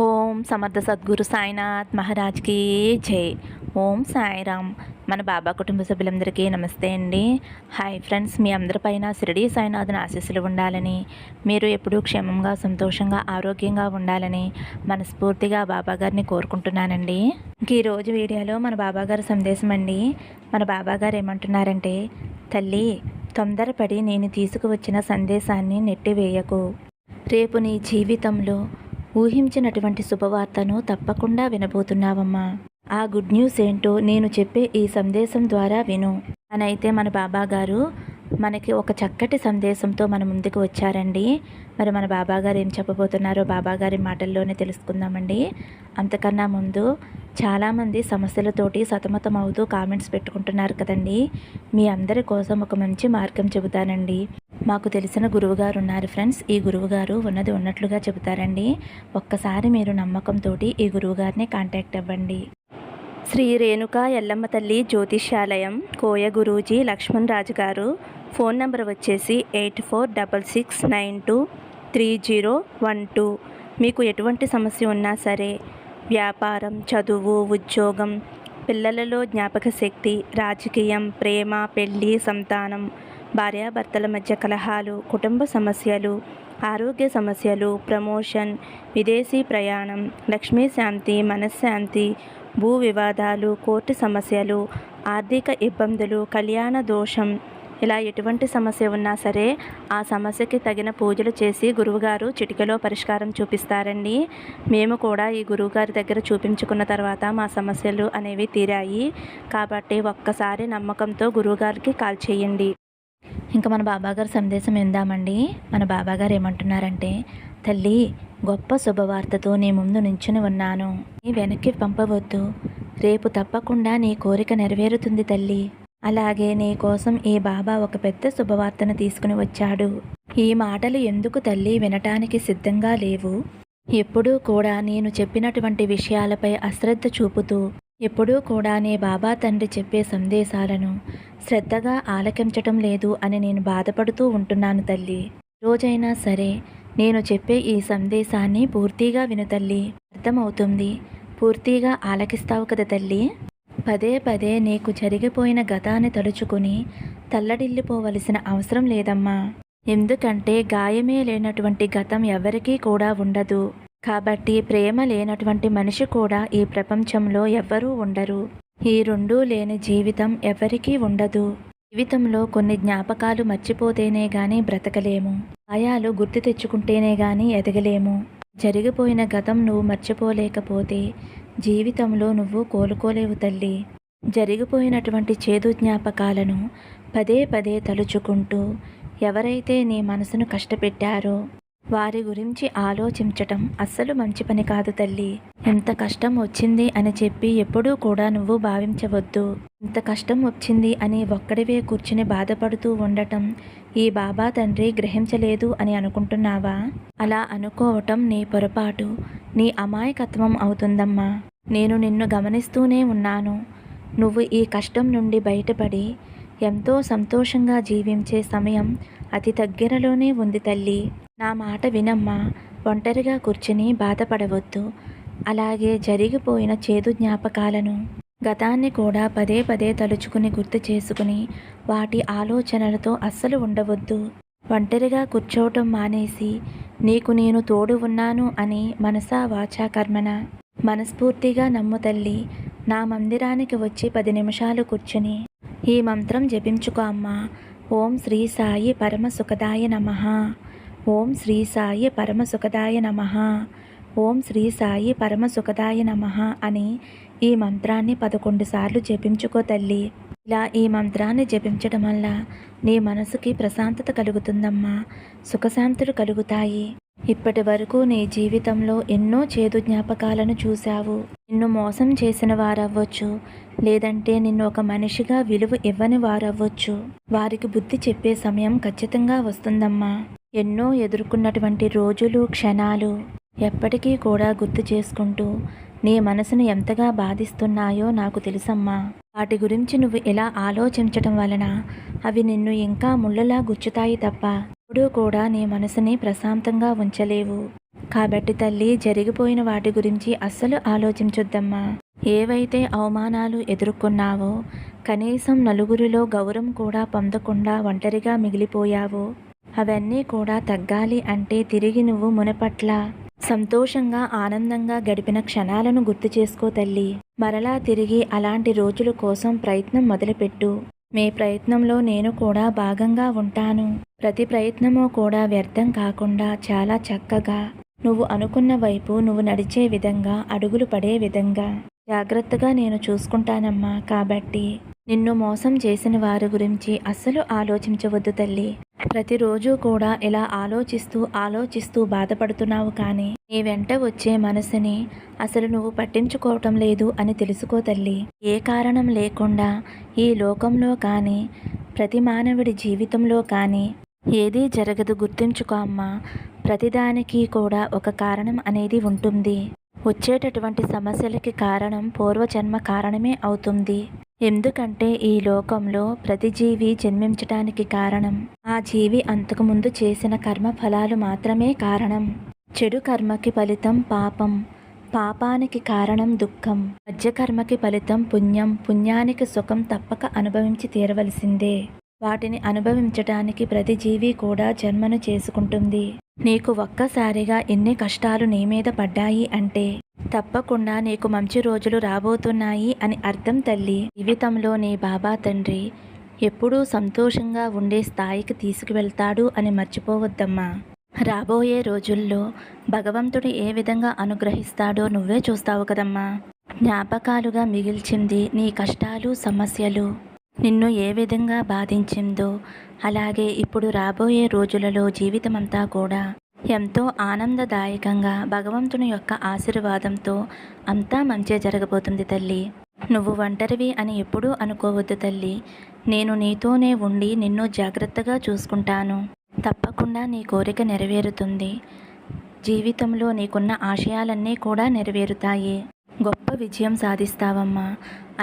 ఓం సమర్థ సద్గురు సాయినాథ్ మహారాజ్కి జై. ఓం సాయిరామ్. మన బాబా కుటుంబ సభ్యులందరికీ నమస్తే అండి. హాయ్ ఫ్రెండ్స్, మీ అందరిపైన షిరిడి సాయినాథుని ఆశీస్సులు ఉండాలని, మీరు ఎప్పుడూ క్షేమంగా సంతోషంగా ఆరోగ్యంగా ఉండాలని మనస్ఫూర్తిగా బాబాగారిని కోరుకుంటున్నానండి. ఈరోజు వీడియోలో మన బాబాగారి సందేశం అండి. మన బాబాగారు ఏమంటున్నారంటే, తల్లి, తొందరపడి నేను తీసుకువచ్చిన సందేశాన్ని నెట్టివేయకు. రేపు నీ జీవితంలో ఊహించినటువంటి శుభవార్తను తప్పకుండా వినబోతున్నావమ్మా. ఆ గుడ్ న్యూస్ ఏంటో నేను చెప్పే ఈ సందేశం ద్వారా విను అని అయితే మన బాబా గారు మనకి ఒక చక్కటి సందేశంతో మన ముందుకు వచ్చారండి. మరి మన బాబాగారు ఏం చెప్పబోతున్నారో బాబాగారి మాటల్లోనే తెలుసుకుందామండి. అంతకన్నా ముందు చాలామంది సమస్యలతోటి సతమతం అవుతూ కామెంట్స్ పెట్టుకుంటున్నారు కదండి. మీ అందరి కోసం ఒక మంచి మార్గం చెబుతానండి. మాకు తెలిసిన గురువుగారు ఉన్నారు ఫ్రెండ్స్. ఈ గురువుగారు ఉన్నది ఉన్నట్లుగా చెబుతారండి. ఒక్కసారి మీరు నమ్మకంతో ఈ గురువుగారిని కాంటాక్ట్ అవ్వండి. శ్రీ రేణుకా ఎల్లమ్మ తల్లి జ్యోతిష్యాలయం, కోయ గురూజీ లక్ష్మణ్ రాజు గారు. ఫోన్ నెంబర్ వచ్చేసి 8466923012. మీకు ఎటువంటి సమస్య ఉన్నా సరే, వ్యాపారం, చదువు, ఉద్యోగం, పిల్లలలో జ్ఞాపక శక్తి, రాజకీయం, ప్రేమ, పెళ్ళి, సంతానం, భార్యాభర్తల మధ్య కలహాలు, కుటుంబ సమస్యలు, ఆరోగ్య సమస్యలు, ప్రమోషన్, విదేశీ ప్రయాణం, లక్ష్మీ శాంతి, మనశ్శాంతి, భూ వివాదాలు, కోర్టు సమస్యలు, ఆర్థిక ఇబ్బందులు, కళ్యాణ దోషం, ఇలా ఎటువంటి సమస్య ఉన్నా సరే ఆ సమస్యకి తగిన పూజలు చేసి గురువుగారు చిటికెలో పరిష్కారం చూపిస్తారండి. మేము కూడా ఈ గురువుగారి దగ్గర చూపించుకున్న తర్వాత మా సమస్యలు అనేవి తీరాయి. కాబట్టి ఒక్కసారి నమ్మకంతో గురువుగారికి కాల్ చేయండి. ఇంకా మన బాబాగారు సందేశం విందామండి. మన బాబాగారు ఏమంటున్నారంటే, తల్లి, గొప్ప శుభవార్తతో నీ ముందు నించుని ఉన్నాను. నీ వెనక్కి పంపవద్దు. రేపు తప్పకుండా నీ కోరిక నెరవేరుతుంది తల్లి. అలాగే నీ కోసం ఈ బాబా ఒక పెద్ద శుభవార్తను తీసుకుని వచ్చాడు. ఈ మాటలు ఎందుకు తల్లి వినటానికి సిద్ధంగా లేవు? ఎప్పుడూ కూడా నేను చెప్పినటువంటి విషయాలపై అశ్రద్ధ చూపుతూ, ఎప్పుడూ కూడా నీ బాబా తండ్రి చెప్పే సందేశాలను శ్రద్ధగా ఆలకించటం లేదు అని నేను బాధపడుతూ ఉంటున్నాను తల్లి. రోజైనా సరే నేను చెప్పే ఈ సందేశాన్ని పూర్తిగా విను తల్లి. అర్థమవుతుంది. పూర్తిగా ఆలకిస్తావు కదా తల్లి. పదే పదే నీకు జరిగిపోయిన గతాన్ని తలుచుకుని తల్లడిల్లిపోవలసిన అవసరం లేదమ్మా. ఎందుకంటే గాయమే లేనటువంటి గతం ఎవరికీ కూడా ఉండదు. కాబట్టి ప్రేమ లేనటువంటి మనిషి కూడా ఈ ప్రపంచంలో ఎవ్వరూ ఉండరు. ఈ రెండూ లేని జీవితం ఎవరికీ ఉండదు. జీవితంలో కొన్ని జ్ఞాపకాలు మర్చిపోతేనే గాని బ్రతకలేము. గాయాలు గుర్తు తెచ్చుకుంటేనే గాని ఎదగలేము. జరిగిపోయిన గతం నువ్వు మర్చిపోలేకపోతే జీవితంలో నువ్వు కోలుకోలేవు తల్లి. జరిగిపోయినటువంటి చేదు జ్ఞాపకాలను పదే పదే తలుచుకుంటూ ఎవరైతే నీ మనసును కష్టపెట్టారో వారి గురించి ఆలోచించటం అస్సలు మంచి పని కాదు తల్లి. ఎంత కష్టం వచ్చింది అని చెప్పి ఎప్పుడూ కూడా నువ్వు భావించవద్దు. ఇంత కష్టం వచ్చింది అని ఒక్కడివే కూర్చుని బాధపడుతూ ఉండటం ఈ బాబా తండ్రి గ్రహించలేదు అని అనుకుంటున్నావా? అలా అనుకోవటం నీ పొరపాటు, నీ అమాయకత్వం అవుతుందమ్మా. నేను నిన్ను గమనిస్తూనే ఉన్నాను. నువ్వు ఈ కష్టం నుండి బయటపడి ఎంతో సంతోషంగా జీవించే సమయం అతి దగ్గరలోనే ఉంది తల్లి. నా మాట వినమ్మా. ఒంటరిగా కూర్చుని బాధపడవద్దు. అలాగే జరిగిపోయిన చేదు జ్ఞాపకాలను, గతాన్ని కూడా పదే పదే తలుచుకుని గుర్తు చేసుకుని వాటి ఆలోచనలతో అస్సలు ఉండవద్దు. ఒంటరిగా కూర్చోవటం మానేసి నీకు నేను తోడు ఉన్నాను అని మనసా వాచా కర్మన మనస్ఫూర్తిగా నమ్ము తల్లి. నా మందిరానికి వచ్చి 10 నిమిషాలు కూర్చుని ఈ మంత్రం జపించుకో అమ్మా. ఓం శ్రీ సాయి పరమ సుఖదాయ నమః. ఓం శ్రీ సాయి పరమ సుఖదాయ నమః. ఓం శ్రీ సాయి పరమ సుఖదాయ నమః అని ఈ మంత్రాన్ని 11 సార్లు జపించుకో తల్లి. ఇలా ఈ మంత్రాన్ని జపించడం వల్ల నీ మనసుకి ప్రశాంతత కలుగుతుందమ్మా. సుఖశాంతులు కలుగుతాయి. ఇప్పటి వరకు నీ జీవితంలో ఎన్నో చేదు జ్ఞాపకాలను చూశావు. నిన్ను మోసం చేసిన వారవ్వచ్చు, లేదంటే నిన్ను ఒక మనిషిగా విలువ ఇవ్వని వారవ్వచ్చు. వారికి బుద్ధి చెప్పే సమయం ఖచ్చితంగా వస్తుందమ్మా. ఎన్నో ఎదుర్కొన్నటువంటి రోజులు, క్షణాలు ఎప్పటికీ కూడా గుర్తు చేసుకుంటూ నీ మనసును ఎంతగా బాధిస్తున్నాయో నాకు తెలుసమ్మా. వాటి గురించి నువ్వు ఇలా ఆలోచించటం వలన అవి నిన్ను ఇంకా ముళ్ళలా గుచ్చుతాయి తప్ప ఎప్పుడూ కూడా నీ మనసుని ప్రశాంతంగా ఉంచలేవు. కాబట్టి తల్లి, జరిగిపోయిన వాటి గురించి అస్సలు ఆలోచించొద్దమ్మా. ఏవైతే అవమానాలు ఎదుర్కొన్నావో, కనీసం నలుగురిలో గౌరవం కూడా పొందకుండా ఒంటరిగా మిగిలిపోయావో, అవన్నీ కూడా తగ్గాలి అంటే తిరిగి నువ్వు మునుపట్ల సంతోషంగా ఆనందంగా గడిపిన క్షణాలను గుర్తు చేసుకో తల్లి. మరలా తిరిగి అలాంటి రోజుల కోసం ప్రయత్నం మొదలుపెట్టు. మీ ప్రయత్నంలో నేను కూడా భాగంగా ఉంటాను. ప్రతి ప్రయత్నము కూడా వ్యర్థం కాకుండా చాలా చక్కగా నువ్వు అనుకున్న వైపు నువ్వు నడిచే విధంగా, అడుగులు పడే విధంగా జాగ్రత్తగా నేను చూసుకుంటానమ్మా. కాబట్టి నిన్ను మోసం చేసిన వారి గురించి అస్సలు ఆలోచించవద్దు తల్లి. ప్రతిరోజు కూడా ఇలా ఆలోచిస్తూ బాధపడుతున్నావు, కానీ నీ వెంట వచ్చే మనసుని అసలు నువ్వు పట్టించుకోవటం లేదు అని తెలుసుకో తల్లి. ఏ కారణం లేకుండా ఈ లోకంలో కానీ, ప్రతి మానవుడి జీవితంలో కానీ ఏదీ జరగదు. గుర్తుంచుకో అమ్మా. ప్రతిదానికి కూడా ఒక కారణం అనేది ఉంటుంది. వచ్చేటటువంటి సమస్యలకి కారణం పూర్వజన్మ కారణమే అవుతుంది. ఎందుకంటే ఈ లోకంలో ప్రతి జీవి జన్మించటానికి కారణం ఆ జీవి అంతకుముందు చేసిన కర్మ ఫలాలు మాత్రమే కారణం. చెడు కర్మకి ఫలితం పాపం, పాపానికి కారణం దుఃఖం, మధ్యకర్మకి ఫలితం పుణ్యం, పుణ్యానికి సుఖం తప్పక అనుభవించి తీరవలసిందే. వాటిని అనుభవించటానికి ప్రతి జీవి కూడా జన్మను చేసుకుంటుంది. నీకు ఒక్కసారిగా ఎన్ని కష్టాలు నీ మీద పడ్డాయి అంటే తప్పకుండా నీకు మంచి రోజులు రాబోతున్నాయి అని అర్థం తల్లి. జీవితంలో నీ బాబా తండ్రి ఎప్పుడూ సంతోషంగా ఉండే స్థాయికి తీసుకువెళ్తాడు అని మర్చిపోవద్దమ్మా. రాబోయే రోజుల్లో భగవంతుడు ఏ విధంగా అనుగ్రహిస్తాడో నువ్వే చూస్తావు కదమ్మా. జ్ఞాపకాలుగా మిగిల్చింది నీ కష్టాలు, సమస్యలు నిన్ను ఏ విధంగా బాధించిందో, అలాగే ఇప్పుడు రాబోయే రోజులలో జీవితమంతా కూడా ఎంతో ఆనందదాయకంగా భగవంతుని యొక్క ఆశీర్వాదంతో అంతా మంచే జరగబోతుంది తల్లి. నువ్వు ఒంటరివి అని ఎప్పుడూ అనుకోవద్దు తల్లి. నేను నీతోనే ఉండి నిన్ను జాగ్రత్తగా చూసుకుంటాను. తప్పకుండా నీ కోరిక నెరవేరుతుంది. జీవితంలో నీకున్న ఆశయాలన్నీ కూడా నెరవేరుతాయి. గొప్ప విజయం సాధిస్తావమ్మా.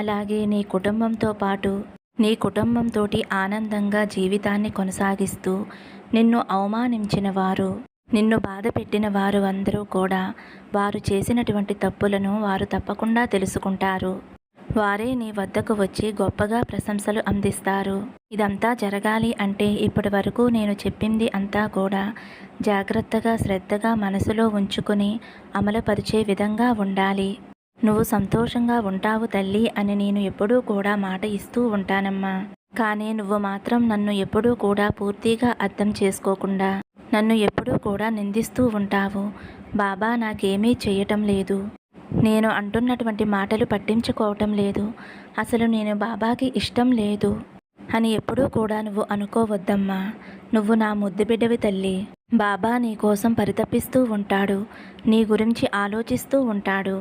అలాగే నీ కుటుంబంతో పాటు నీ కుటుంబంతోటి ఆనందంగా జీవితాన్ని కొనసాగిస్తూ నిన్ను అవమానించిన వారు, నిన్ను బాధ పెట్టిన వారు అందరూ కూడా వారు చేసినటువంటి తప్పులను వారు తప్పకుండా తెలుసుకుంటారు. వారే నీ వద్దకు వచ్చి గొప్పగా ప్రశంసలు అందిస్తారు. ఇదంతా జరగాలి అంటే ఇప్పటి వరకు నేను చెప్పింది అంతా కూడా జాగ్రత్తగా, శ్రద్ధగా మనసులో ఉంచుకుని అమలుపరిచే విధంగా ఉండాలి. నువ్వు సంతోషంగా ఉంటావు తల్లి అని నేను ఎప్పుడూ కూడా మాట ఇస్తూ ఉంటానమ్మా. కానీ నువ్వు మాత్రం నన్ను ఎప్పుడూ కూడా పూర్తిగా అర్థం చేసుకోకుండా నన్ను ఎప్పుడూ కూడా నిందిస్తూ ఉంటావు. బాబా నాకేమీ చేయటం లేదు, నేను అంటున్నటువంటి మాటలు పట్టించుకోవటం లేదు, అసలు నేను బాబాకి ఇష్టం లేదు అని ఎప్పుడూ కూడా నువ్వు అనుకోవద్దమ్మా. నువ్వు నా ముద్దు బిడ్డవి తల్లి. బాబా నీ కోసం పరితపిస్తూ ఉంటాడు, నీ గురించి ఆలోచిస్తూ ఉంటాడు.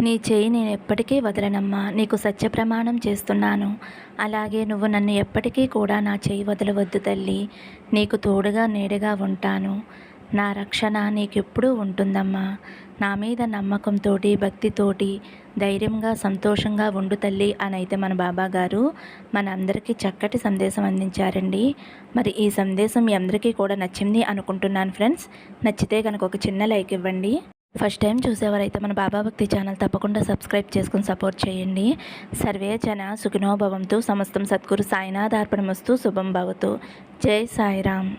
నీ చేయి నేను ఎప్పటికీ వదలనమ్మా. నీకు సత్య ప్రమాణం చేస్తున్నాను. అలాగే నువ్వు నన్ను ఎప్పటికీ కూడా నా చేయి వదలవద్దు తల్లి. నీకు తోడుగా నీడగా ఉంటాను. నా రక్షణ నీకెప్పుడూ ఉంటుందమ్మా. నా మీద నమ్మకంతోటి, భక్తితోటి ధైర్యంగా, సంతోషంగా ఉండు తల్లి అని అయితే మన బాబా గారు మన అందరికీ చక్కటి సందేశం అందించారండి. మరి ఈ సందేశం మీ అందరికీ కూడా నచ్చింది అనుకుంటున్నాను ఫ్రెండ్స్. నచ్చితే కనుక ఒక చిన్న లైక్ ఇవ్వండి. ఫస్ట్ టైం చూసేవారైతే మన బాబా భక్తి ఛానల్ తప్పకుండా సబ్స్క్రైబ్ చేసుకుని సపోర్ట్ చేయండి. సర్వే జన సుఖినో భవంతు. సమస్తం సద్గురు సాయినాథార్పణమస్తు. శుభం భవతు. జై సాయిరామ్.